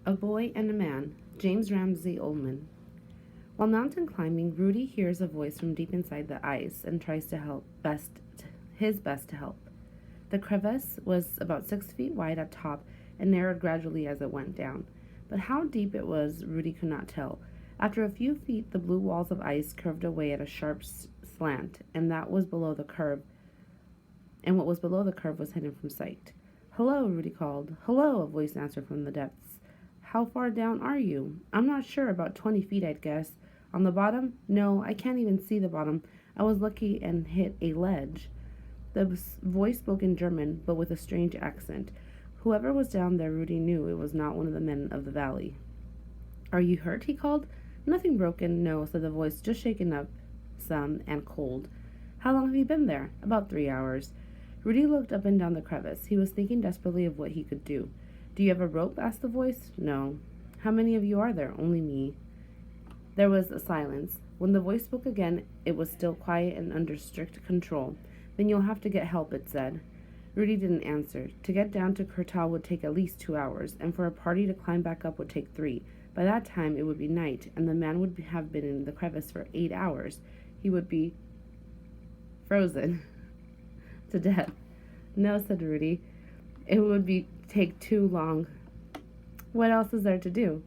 A Boy and a Man, James Ramsey Ullman. While mountain climbing, Rudy hears a voice from deep inside the ice and tries to help his best to help. The crevasse was about 6 feet wide at top and narrowed gradually as it went down. But how deep it was, Rudy could not tell. After a few feet, the blue walls of ice curved away at a sharp slant, and what was below the curve was hidden from sight. "Hello," Rudy called. "Hello," a voice answered from the depths. "How far down are you?" "I'm not sure. About 20 feet, I'd guess." "On the bottom?" "No, I can't even see the bottom. I was lucky and hit a ledge." The voice spoke in German, but with a strange accent. Whoever was down there, Rudy knew it was not one of the men of the valley. "Are you hurt?" he called. "Nothing broken, no," said the voice, "just shaken up some and cold." "How long have you been there?" "About 3 hours." Rudy looked up and down the crevice. He was thinking desperately of what he could do. "Do you have a rope?" asked the voice. "No." "How many of you are there?" "Only me." There was a silence. When the voice spoke again, it was still quiet and under strict control. "Then you'll have to get help," it said. Rudy didn't answer. To get down to Kurtal would take at least 2 hours, and for a party to climb back up would take three. By that time, it would be night, and the man would have been in the crevice for 8 hours. He would be frozen to death. "No," said Rudy. "It would be take too long. What else is there to do?"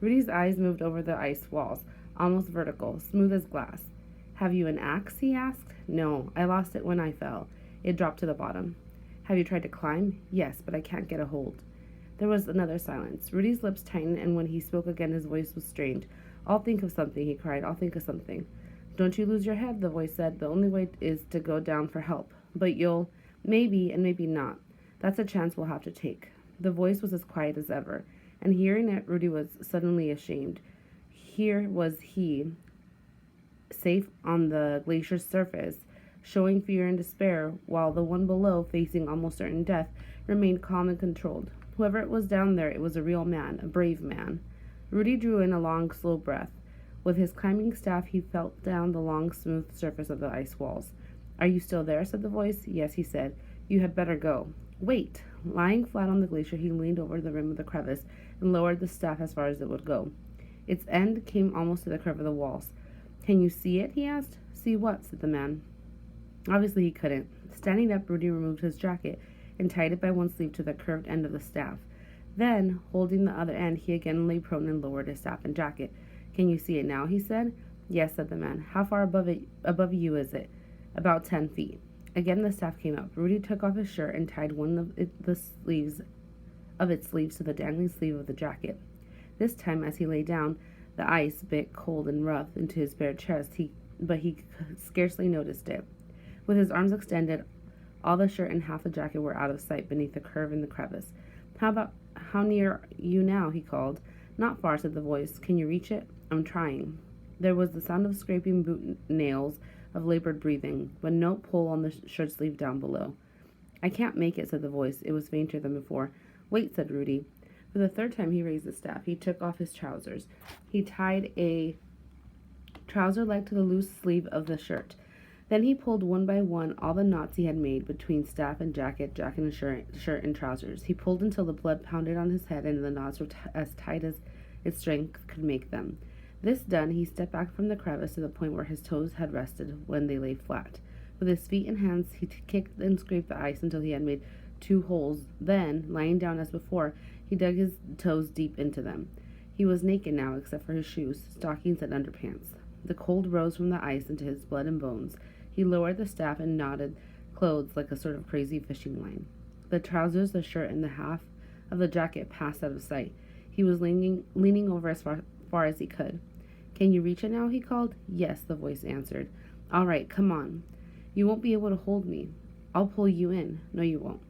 Rudy's eyes moved over the ice walls, almost vertical, smooth as glass. "Have you an axe?" he asked. "No, I lost it when I fell. It dropped to the bottom." "Have you tried to climb?" "Yes, but I can't get a hold." There was another silence. Rudy's lips tightened, and when he spoke again, his voice was strange. "I'll think of something," he cried. "I'll think of something." "Don't you lose your head," the voice said. "The only way is to go down for help. But you'll maybe and maybe not. That's a chance we'll have to take." The voice was as quiet as ever, and hearing it, Rudy was suddenly ashamed. Here was he, safe on the glacier's surface, showing fear and despair, while the one below, facing almost certain death, remained calm and controlled. Whoever it was down there, it was a real man, a brave man. Rudy drew in a long, slow breath. With his climbing staff, he felt down the long, smooth surface of the ice walls. "Are you still there?" said the voice. "Yes," he said. "You had better go." "Wait." Lying flat on the glacier, he leaned over the rim of the crevice and lowered the staff as far as it would go. Its end came almost to the curve of the walls. "Can you see it?" he asked. "See what?" said the man. Obviously he couldn't. Standing up, Rudy removed his jacket and tied it by one sleeve to the curved end of the staff. Then, holding the other end, he again lay prone and lowered his staff and jacket. "Can you see it now?" he said. "Yes," said the man. "How far above you is it?" "About 10 feet." Again the staff came up. Rudy took off his shirt and tied one of its sleeves to the dangling sleeve of the jacket. This time, as he lay down, the ice bit cold and rough into his bare chest, but he scarcely noticed it. With his arms extended, all the shirt and half the jacket were out of sight beneath the curve in the crevice. How near are you now?" he called. "Not far," said the voice. "Can you reach it?" "I'm trying." There was the sound of scraping boot nails, of labored breathing, but no pull on the shirt sleeve down below. "I can't make it," said the voice. It was fainter than before. "Wait," said Rudy. For the third time he raised the staff. He took off his trousers. He tied a trouser leg to the loose sleeve of the shirt. Then he pulled one by one all the knots he had made between staff and jacket and shirt and trousers. He pulled until the blood pounded on his head and the knots were as tight as its strength could make them. This done, he stepped back from the crevice to the point where his toes had rested when they lay flat. With his feet and hands, he kicked and scraped the ice until he had made 2 holes. Then, lying down as before, he dug his toes deep into them. He was naked now, except for his shoes, stockings, and underpants. The cold rose from the ice into his blood and bones. He lowered the staff and knotted clothes like a sort of crazy fishing line. The trousers, the shirt, and the half of the jacket passed out of sight. He was leaning over as far as he could. "Can you reach it now?" he called. "Yes," the voice answered. "All right, come on." "You won't be able to hold me." "I'll pull you in." "No, you won't."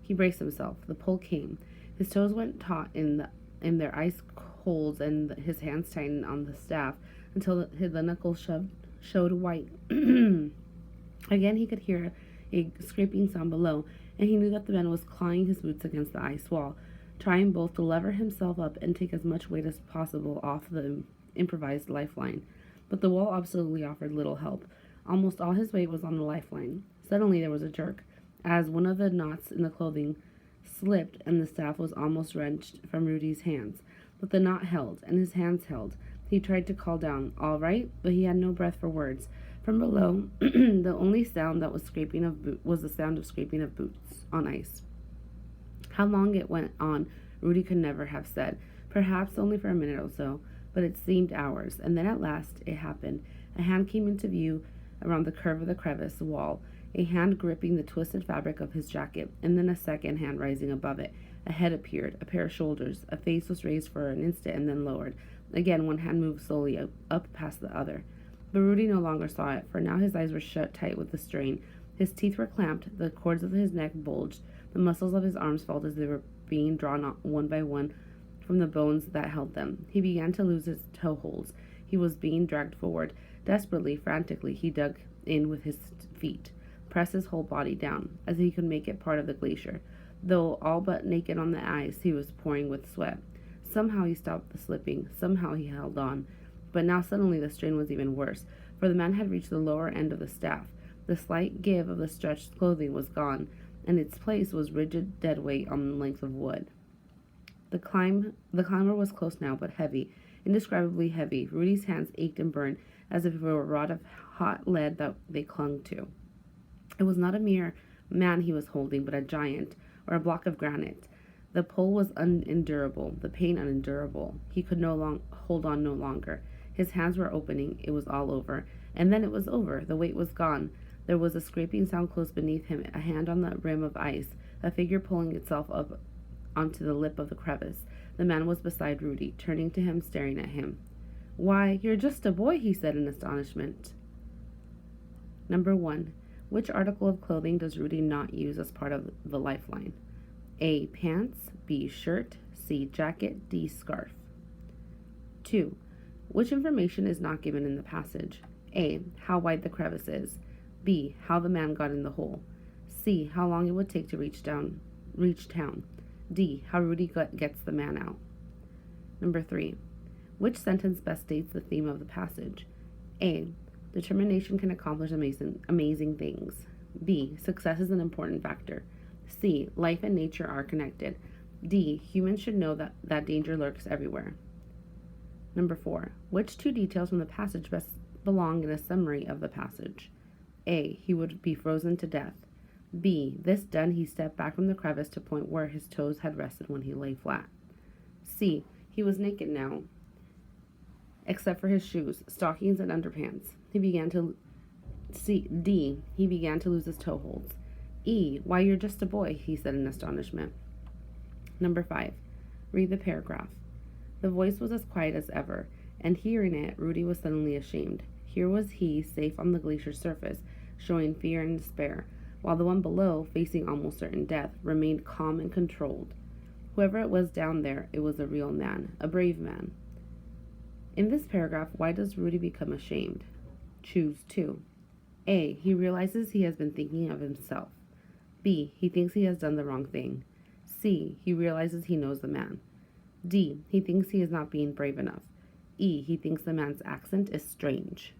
He braced himself. The pull came. His toes went taut in their ice holes, and his hands tightened on the staff until the knuckles showed white. Again he could hear a scraping sound below, and he knew that the man was clawing his boots against the ice wall, trying both to lever himself up and take as much weight as possible off the improvised lifeline. But the wall absolutely offered little help. Almost all his weight was on the lifeline. Suddenly there was a jerk, as one of the knots in the clothing slipped, and the staff was almost wrenched from Rudy's hands. But the knot held, and his hands held. He tried to call down, "All right," but he had no breath for words. From below, the only sound that was was the sound of scraping of boots on ice. How long it went on, Rudy could never have said. Perhaps only for a minute or so, but it seemed hours. And then at last it happened. A hand came into view around the curve of the crevice wall, a hand gripping the twisted fabric of his jacket, and then a second hand rising above it. A head appeared, a pair of shoulders. A face was raised for an instant and then lowered. Again, one hand moved slowly up past the other. But Rudy no longer saw it, for now his eyes were shut tight with the strain. His teeth were clamped, the cords of his neck bulged, the muscles of his arms felt as they were being drawn one by one from the bones that held them. He began to lose his toe holds. He was being dragged forward. Desperately, frantically, he dug in with his feet, pressed his whole body down, as he could make it part of the glacier. Though all but naked on the ice, he was pouring with sweat. Somehow he stopped the slipping. Somehow he held on. But now suddenly the strain was even worse, for the man had reached the lower end of the staff. The slight give of the stretched clothing was gone, and its place was rigid dead weight on the length of wood. The climber was close now, but heavy, indescribably heavy. Rudy's hands ached and burned, as if it were a rod of hot lead that they clung to. It was not a mere man he was holding, but a giant, or a block of granite. The pull was unendurable, the pain unendurable. He could hold on no longer. His hands were opening. It was all over. And then it was over. The weight was gone. There was a scraping sound close beneath him, a hand on the rim of ice, a figure pulling itself up onto the lip of the crevice. The man was beside Rudy, turning to him, staring at him. "Why, you're just a boy," he said in astonishment. Number 1. Which article of clothing does Rudy not use as part of the lifeline? A. Pants. B. Shirt. C. Jacket. D. Scarf. 2. Which information is not given in the passage? A. How wide the crevice is. B. How the man got in the hole. C. How long it would take to reach town. D. How Rudy gets the man out. Number 3. Which sentence best states the theme of the passage? A. Determination can accomplish amazing things. B. Success is an important factor. C. Life and nature are connected. D. Humans should know that danger lurks everywhere. Number 4. Which two details from the passage best belong in a summary of the passage? A. He would be frozen to death. B. This done, he stepped back from the crevice to point where his toes had rested when he lay flat. C. He was naked now, except for his shoes, stockings, and underpants. D. He began to lose his toe holds. E. Why, you're just a boy, he said in astonishment. Number 5. Read the paragraph. The voice was as quiet as ever, and hearing it, Rudy was suddenly ashamed. Here was he, safe on the glacier's surface, showing fear and despair, while the one below, facing almost certain death, remained calm and controlled. Whoever it was down there, it was a real man, a brave man. In this paragraph, why does Rudy become ashamed? Choose 2. A. He realizes he has been thinking of himself. B. He thinks he has done the wrong thing. C. He realizes he knows the man. D. He thinks he is not being brave enough. E. He thinks the man's accent is strange.